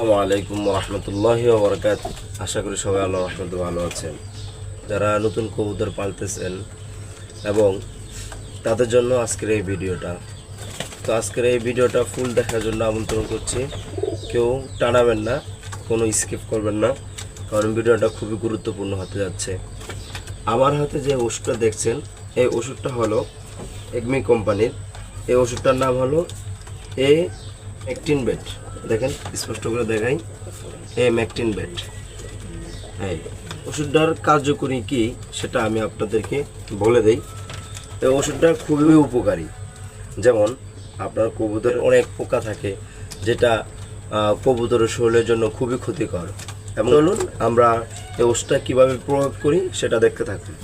আসসালামু আলাইকুম রহমতুল্লাহি ওয়া বারাকাতুহু। আশা করি সবাই আল্লাহর রহমতে ভালো আছেন। যারা নতুন কবুতর পালতেছেন এবং তাদের জন্য আজকের এই ভিডিওটা। তো আজকের এই ভিডিওটা ফুল দেখার জন্য আমন্ত্রণ করছি। কেউ টানাবেন না, কোনো স্কিপ করবেন না, কারণ ভিডিওটা খুবই গুরুত্বপূর্ণ হতে যাচ্ছে। আমার হাতে যে ওষুধটা দেখছেন, এই ওষুধটা হলো এগমি কোম্পানির। এই ওষুধটার নাম হলো ম্যাকটিনবেট। দেখেন স্পষ্ট করে দেখাই, ম্যাকটিনবেট। হ্যাঁ, ওষুধটার কার্যকরী কি সেটা আমি আপনাদেরকে বলে দেই। এই ওষুধটা খুবই উপকারী। যেমন আপনার কবুতরের অনেক পোকা থাকে, যেটা কবুতরের শরীরের জন্য খুবই ক্ষতিকর। এবং চলুন আমরা এই ওষুধটা কীভাবে প্রয়োগ করি সেটা দেখতে থাকুন।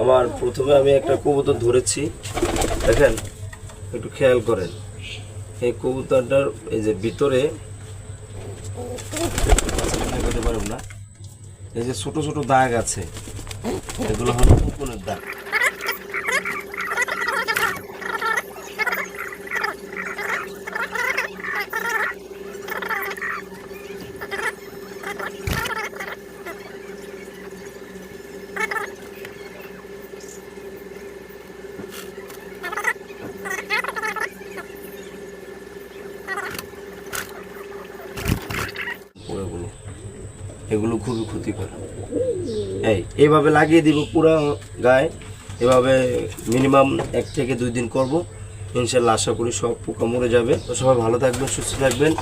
আমার প্রথমে আমি একটা কবুতর ধরেছি, দেখেন একটু খেয়াল করেন। এই কবুতরটার এই যে ভিতরে না, এই যে ছোট ছোট দাগ আছে, এগুলো হলো কুকুরের দাগ। এগুলো খুবই ক্ষতিকর। এইভাবে লাগিয়ে দিব পুরো গায়ে। এভাবে মিনিমাম 1 থেকে 2 দিন করব, ইনশাল্লাহ আশা করি সব পোকা মরে যাবে। তো সবাই ভালো থাকবেন, সুস্থ থাকবেন।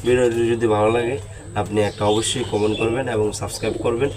ভিডিওটি যদি ভালো লাগে আপনি একটা অবশ্যই কমেন্ট করবেন এবং সাবস্ক্রাইব করবেন।